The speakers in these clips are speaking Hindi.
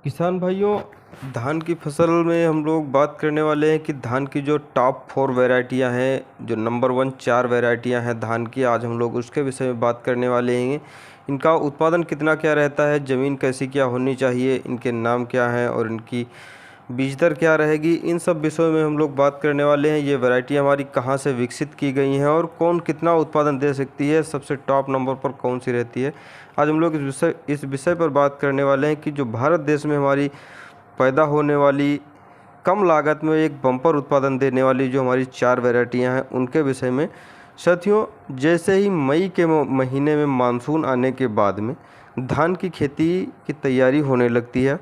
किसान भाइयों, धान की फसल में हम लोग बात करने वाले हैं कि धान की जो टॉप 4 वैरायटियां हैं, जो नंबर 1 4 वैरायटियां हैं धान की, आज हम लोग उसके विषय में बात करने वाले हैं। इनका उत्पादन कितना क्या रहता है, ज़मीन कैसी क्या होनी चाहिए, इनके नाम क्या हैं और इनकी बीज दर क्या रहेगी, इन सब विषयों में हम लोग बात करने वाले हैं। ये वैरायटी हमारी कहाँ से विकसित की गई हैं और कौन कितना उत्पादन दे सकती है, सबसे टॉप नंबर पर कौन सी रहती है। आज हम लोग इस विषय पर बात करने वाले हैं कि जो भारत देश में हमारी पैदा होने वाली, कम लागत में एक बम्पर उत्पादन देने वाली जो हमारी 4 वैरायटियाँ हैं उनके विषय में। साथियों, जैसे ही मई के महीने में मानसून आने के बाद में धान की खेती की तैयारी होने लगती है।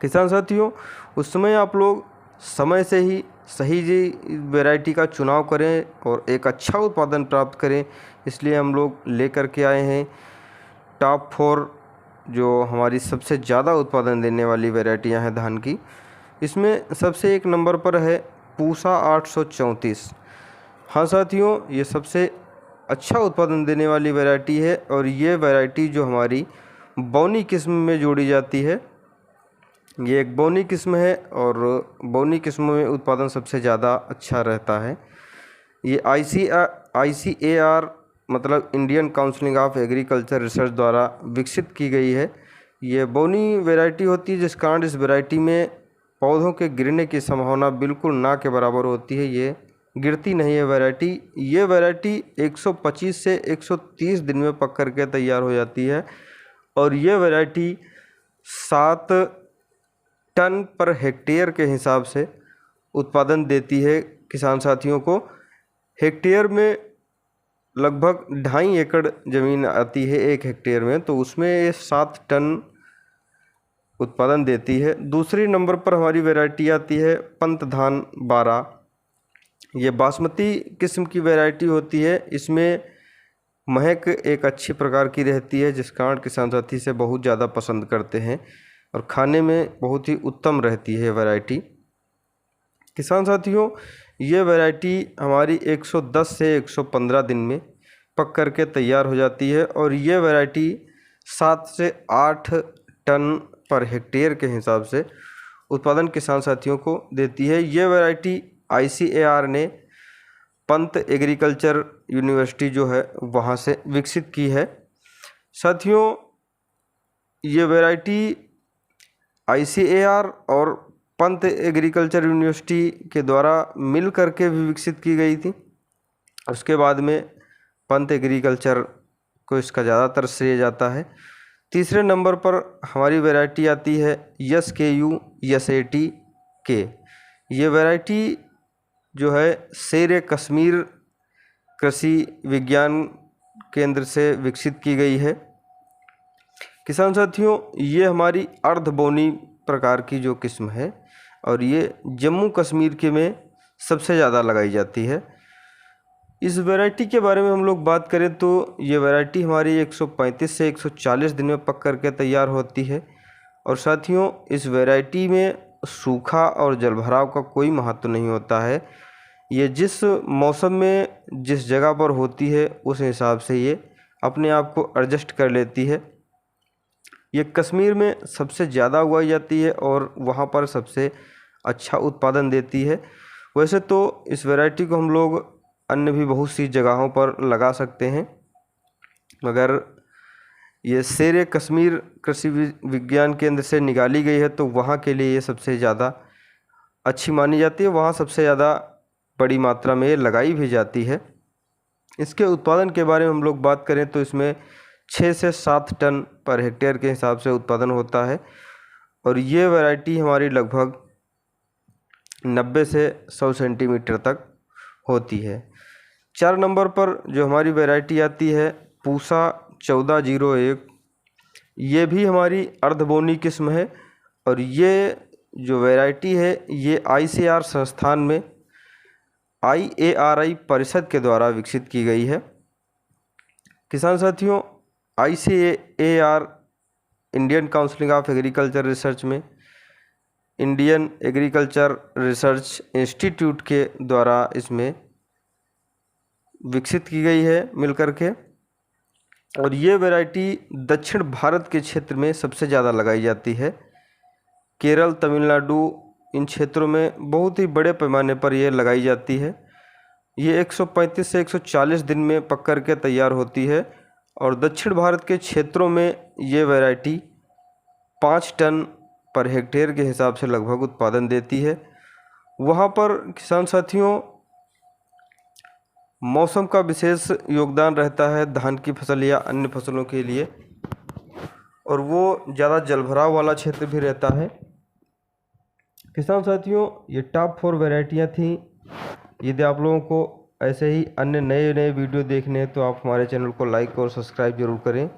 किसान साथियों, उस समय आप लोग समय से ही सही जी वैरायटी का चुनाव करें और एक अच्छा उत्पादन प्राप्त करें। इसलिए हम लोग लेकर के आए हैं टॉप 4 जो हमारी सबसे ज़्यादा उत्पादन देने वाली वैरायटियां हैं धान की। इसमें सबसे एक नंबर पर है पूसा 834। हाँ साथियों, ये सबसे अच्छा उत्पादन देने वाली वैरायटी है और ये वैरायटी जो हमारी बौनी किस्म में जोड़ी जाती है। ये एक बौनी किस्म है और बौनी किस्म में उत्पादन सबसे ज़्यादा अच्छा रहता है। ये ICAR मतलब Indian council of agriculture research द्वारा विकसित की गई है। ये बौनी वैरायटी होती है, जिस कारण इस वैरायटी में पौधों के गिरने की संभावना बिल्कुल ना के बराबर होती है। ये गिरती नहीं है वैरायटी। ये वैरायटी 125 से 130 दिन में पक करके तैयार हो जाती है और ये वैरायटी 7 टन पर हेक्टेयर के हिसाब से उत्पादन देती है किसान साथियों को। हेक्टेयर में लगभग 2.5 एकड़ ज़मीन आती है एक हेक्टेयर में, तो उसमें ये 7 टन उत्पादन देती है। दूसरी नंबर पर हमारी वैरायटी आती है पंत धान 12। ये बासमती किस्म की वैरायटी होती है। इसमें महक एक अच्छी प्रकार की रहती है, जिस कारण किसान साथी से बहुत ज़्यादा पसंद करते हैं और खाने में बहुत ही उत्तम रहती है वैरायटी। किसान साथियों, ये वैरायटी हमारी 110 से 115 दिन में पक करके तैयार हो जाती है और ये वैरायटी 7 से 8 टन पर हेक्टेयर के हिसाब से उत्पादन किसान साथियों को देती है। ये वैरायटी ICAR ने पंत एग्रीकल्चर यूनिवर्सिटी जो है वहाँ से विकसित की है। साथियों, ये वैरायटी ICAR और पंत एग्रीकल्चर यूनिवर्सिटी के द्वारा मिल करके भी विकसित की गई थी। उसके बाद में पंत एग्रीकल्चर को इसका ज़्यादातर श्रेय जाता है। तीसरे नंबर पर हमारी वैरायटी आती है SKU S80K। ये वैरायटी जो है शेर कश्मीर कृषि विज्ञान केंद्र से विकसित की गई है। किसान साथियों, ये हमारी अर्धबोनी प्रकार की जो किस्म है और ये जम्मू कश्मीर के में सबसे ज़्यादा लगाई जाती है। इस वैरायटी के बारे में हम लोग बात करें तो ये वैरायटी हमारी 135 से 140 दिन में पक करके तैयार होती है और साथियों, इस वैरायटी में सूखा और जलभराव का कोई महत्व नहीं होता है। ये जिस मौसम में जिस जगह पर होती है उस हिसाब से ये अपने आप को एडजस्ट कर लेती है। ये कश्मीर में सबसे ज़्यादा उगाई जाती है और वहाँ पर सबसे अच्छा उत्पादन देती है। वैसे तो इस वैरायटी को हम लोग अन्य भी बहुत सी जगहों पर लगा सकते हैं, मगर ये शेर कश्मीर कृषि विज्ञान केंद्र से निकाली गई है तो वहाँ के लिए ये सबसे ज़्यादा अच्छी मानी जाती है। वहाँ सबसे ज़्यादा बड़ी मात्रा में ये लगाई भी जाती है। इसके उत्पादन के बारे में हम लोग बात करें तो इसमें 6 से 7 टन पर हेक्टेयर के हिसाब से उत्पादन होता है और ये वैरायटी हमारी लगभग 90 से 100 सेंटीमीटर तक होती है। 4 नंबर पर जो हमारी वैरायटी आती है पूसा 1401। ये भी हमारी अर्धबोनी किस्म है और ये जो वैरायटी है ये ICAR संस्थान में IARI परिषद के द्वारा विकसित की गई है। किसान साथियों, ICAR Indian council of agriculture research में इंडियन एग्रीकल्चर रिसर्च इंस्टीट्यूट के द्वारा इसमें विकसित की गई है मिलकर के और ये वैरायटी दक्षिण भारत के क्षेत्र में सबसे ज़्यादा लगाई जाती है। केरल, तमिलनाडु, इन क्षेत्रों में बहुत ही बड़े पैमाने पर ये लगाई जाती है। ये 135 से 140 दिन में पक कर के तैयार होती है और दक्षिण भारत के क्षेत्रों में ये वैरायटी 5 टन पर हेक्टेयर के हिसाब से लगभग उत्पादन देती है। वहाँ पर किसान साथियों मौसम का विशेष योगदान रहता है धान की फसल या अन्य फसलों के लिए, और वो ज़्यादा जलभराव वाला क्षेत्र भी रहता है। किसान साथियों, ये टॉप 4 वैरायटियाँ थीं। यदि आप लोगों को ऐसे ही अन्य नए नए वीडियो देखने हैं तो आप हमारे चैनल को लाइक और सब्सक्राइब जरूर करें।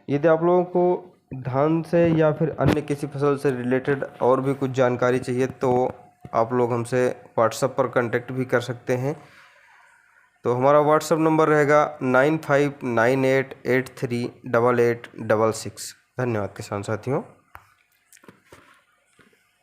यदि आप लोगों को धान से या फिर अन्य किसी फसल से रिलेटेड और भी कुछ जानकारी चाहिए तो आप लोग हमसे व्हाट्सएप पर कांटेक्ट भी कर सकते हैं। तो हमारा व्हाट्सएप नंबर रहेगा 9598838866। धन्यवाद किसान साथियों।